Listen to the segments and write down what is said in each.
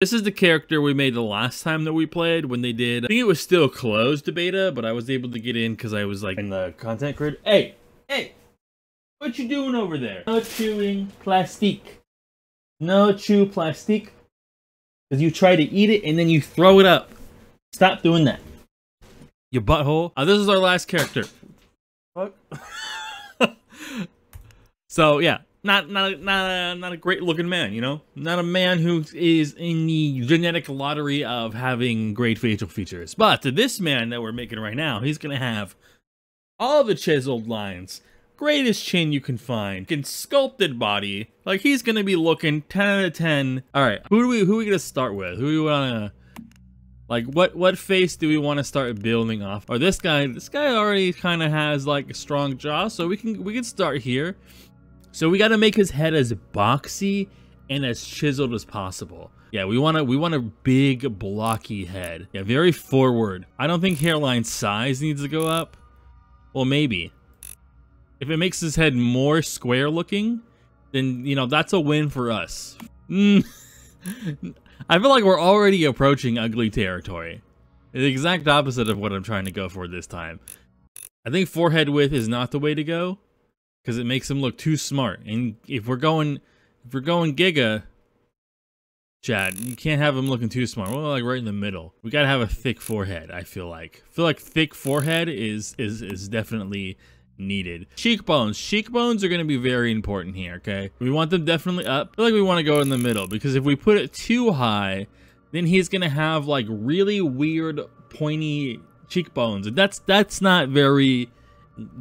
This is the character we made the last time that we played when they did, I think it was still closed beta, but I was able to get in because I was like in the content creator. Hey, what you doing over there? No chewing plastic. No chew plastic. Because you try to eat it and then you throw it up. Stop doing that. You butthole. This is our last character. Fuck. So yeah. Not a great looking man, you know? Not a man who is in the genetic lottery of having great facial features. But this man that we're making right now, he's gonna have all the chiseled lines, greatest chin you can find, sculpted body. Like, he's gonna be looking 10 out of 10. Alright, who are we gonna start with? Who do we wanna, like, what face do we want to start building off? Or this guy already kind of has like a strong jaw, so we can start here. So we got to make his head as boxy and as chiseled as possible. Yeah, we want a big blocky head. Yeah, very forward. I don't think hairline size needs to go up. Well, maybe. If it makes his head more square looking, then, you know, that's a win for us. I feel like we're already approaching ugly territory. The exact opposite of what I'm trying to go for this time. I think forehead width is not the way to go, because it makes him look too smart. And if we're going GigaChad, you can't have him looking too smart. Well, like right in the middle. We gotta have a thick forehead, I feel like. Thick forehead is definitely needed. Cheekbones. Cheekbones are gonna be very important here, okay? We want them definitely up. I feel like we want to go in the middle, because if we put it too high, then he's gonna have like really weird pointy cheekbones. And that's not very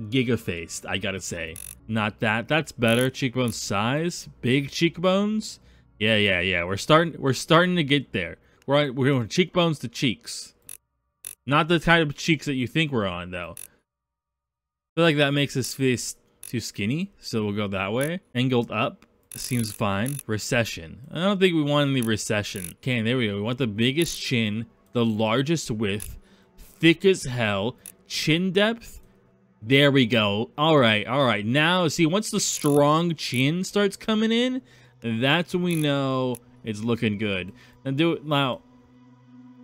Giga-faced, I gotta say. Not that. That's better. Cheekbone size, big cheekbones. Yeah. We're starting to get there. We're going cheekbones to cheeks. Not the type of cheeks that you think we're on, though. I feel like that makes his face too skinny, so we'll go that way. Angled up seems fine. Recession. I don't think we want any recession. Okay, there we go. We want the biggest chin, the largest width, thick as hell, chin depth. There we go. All right. Now, see, once the strong chin starts coming in, that's when we know it's looking good. Now,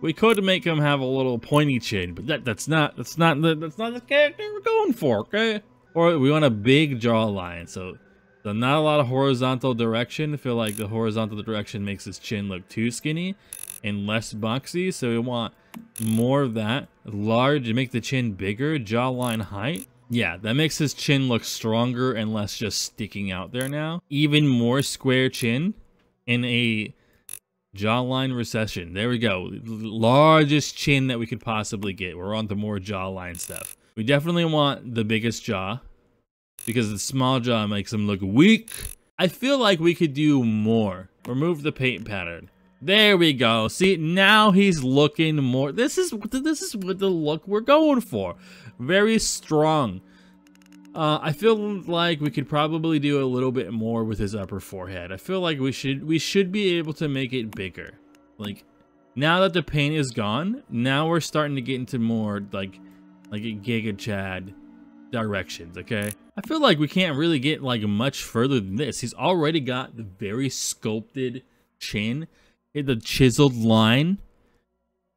we could make him have a little pointy chin, but that's not the character we're going for, okay? Or we want a big jawline, so not a lot of horizontal direction. I feel like the horizontal direction makes his chin look too skinny and less boxy, so we want more of that. Large, make the chin bigger, jawline height. Yeah, that makes his chin look stronger and less just sticking out there now. Even more square chin and a jawline recession. There we go. Largest chin that we could possibly get. We're on to more jawline stuff. We definitely want the biggest jaw, because the small jaw makes him look weak. I feel like we could do more. Remove the paint pattern. There we go. See, now he's looking more. This is what the look we're going for. Very strong. I feel like we could probably do a little bit more with his upper forehead. I feel like we should be able to make it bigger. Like, now that the paint is gone, now we're starting to get into more like a GigaChad directions, okay? I feel like we can't really get like much further than this. He's already got the very sculpted chin, the chiseled line,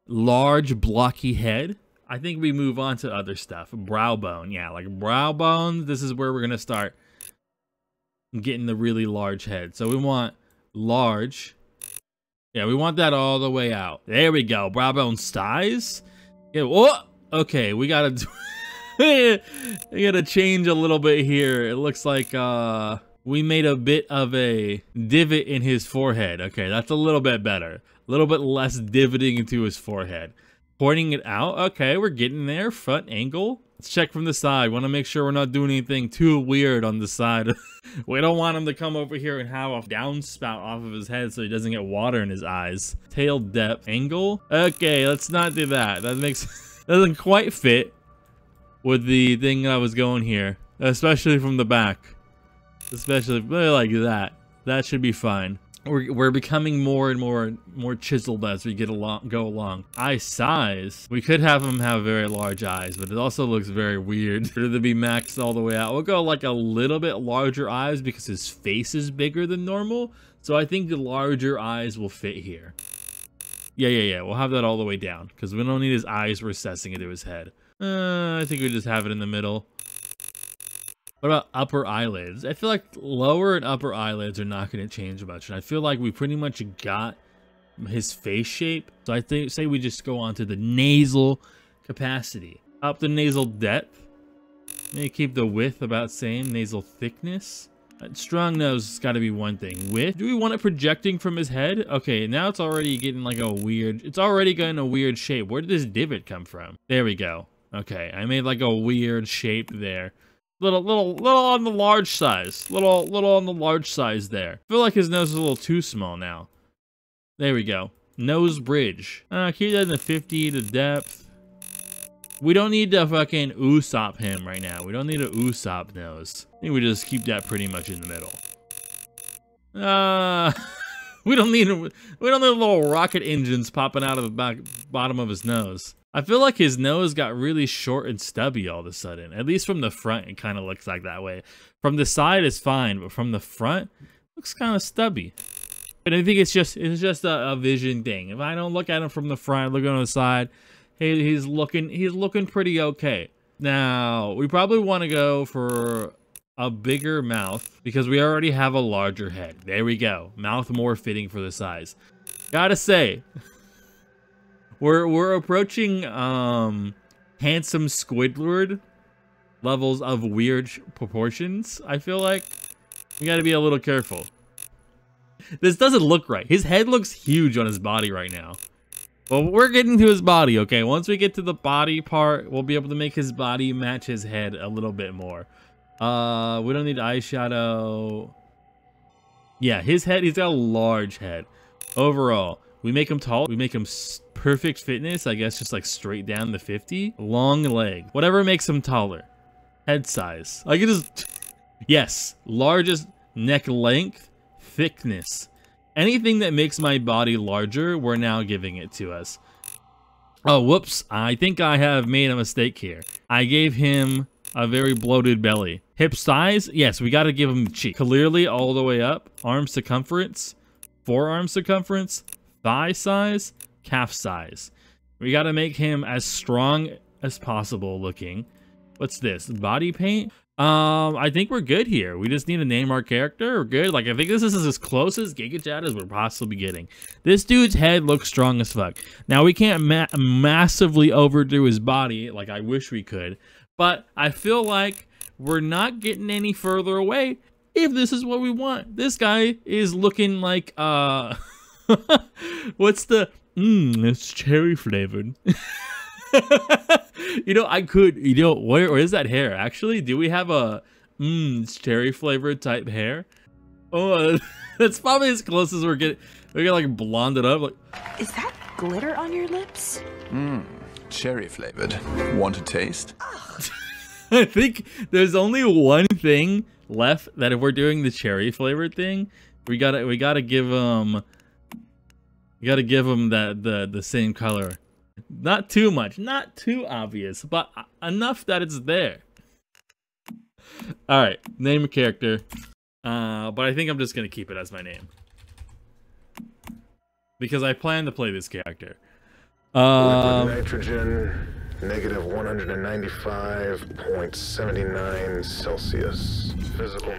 large blocky head. I think we move on to other stuff. Brow bone, yeah, like brow bones. This is where we're gonna start getting the really large head. So we want large. Yeah, we want that all the way out. There we go. Brow bone size. Yeah. Whoa. Okay, we gotta we gotta change a little bit here. It looks like we made a bit of a divot in his forehead. Okay, that's a little bit better. A little bit less divoting into his forehead. Pointing it out. Okay, we're getting there. Front angle. Let's check from the side. Want to make sure we're not doing anything too weird on the side. We don't want him to come over here and have a downspout off of his head so he doesn't get water in his eyes. Tail depth. Angle. Okay, let's not do that. That doesn't quite fit with the thing that I was going here. Especially from the back. Especially like that. That should be fine. We're becoming more and more chiseled as we go along. Eye size. We could have him have very large eyes, but it also looks very weird for it to be maxed all the way out. We'll go like a little bit larger eyes because his face is bigger than normal. So I think the larger eyes will fit here. Yeah. We'll have that all the way down because we don't need his eyes recessing into his head. I think we just have it in the middle. What about upper eyelids? I feel like lower and upper eyelids are not going to change much. And I feel like we pretty much got his face shape. So I say we just go on to the nasal capacity. Up the nasal depth. Maybe keep the width about same. Nasal thickness. Strong nose has got to be one thing. Width. Do we want it projecting from his head? Okay, now it's already getting like a weird... It's already getting a weird shape. Where did this divot come from? There we go. Okay, I made like a weird shape there. Little on the large size. Little on the large size there. I feel like his nose is a little too small now. There we go. Nose bridge. Keep that in the 50 to depth. We don't need to fucking Usopp him right now. We don't need a Usopp nose. I think we just keep that pretty much in the middle. We don't need little rocket engines popping out of the bottom of his nose. I feel like his nose got really short and stubby all of a sudden. At least from the front, it kind of looks like that way. From the side, it's fine, but from the front, it looks kind of stubby. But I think it's just a vision thing. If I don't look at him from the front, look on the side, hey, he's looking pretty okay. Now, we probably want to go for a bigger mouth because we already have a larger head. There we go. Mouth more fitting for the size. Gotta say, we're approaching handsome Squidward levels of weird proportions. I feel like we gotta be a little careful. This doesn't look right. His head looks huge on his body right now. Well, we're getting to his body, okay? Once we get to the body part, we'll be able to make his body match his head a little bit more. We don't need eyeshadow. Yeah, his head, he's got a large head. Overall, we make him tall. We make him perfect fitness, I guess, just like straight down the 50. Long leg. Whatever makes him taller. Head size. I can just... Yes, largest neck length, thickness. Anything that makes my body larger, we're now giving it to us. Oh, whoops. I think I have made a mistake here. I gave him a very bloated belly. Hip size? Yes, we got to give him cheek. Clearly all the way up. Arm circumference. Forearm circumference. Thigh size. Calf size. We got to make him as strong as possible looking. What's this? Body paint? I think we're good here. We just need to name our character. We're good. Like, I think this is as close as GigaChad as we're possibly getting. This dude's head looks strong as fuck. Now, we can't massively overdo his body like I wish we could, but I feel like we're not getting any further away if this is what we want. This guy is looking like, what's the, it's cherry flavored. You know, I could, you know, where is that hair? Actually, do we have a cherry flavored type hair? Oh, that's probably as close as we're getting. We're gonna like blonde it up. Like, is that glitter on your lips? Cherry flavored. Want a taste? I think there's only one thing left that if we're doing the cherry flavored thing, we gotta give him, the same color. Not too much, not too obvious, but enough that it's there. All right, name a character. But I think I'm just gonna keep it as my name because I plan to play this character. Liquid nitrogen, -195.79 Celsius. Physical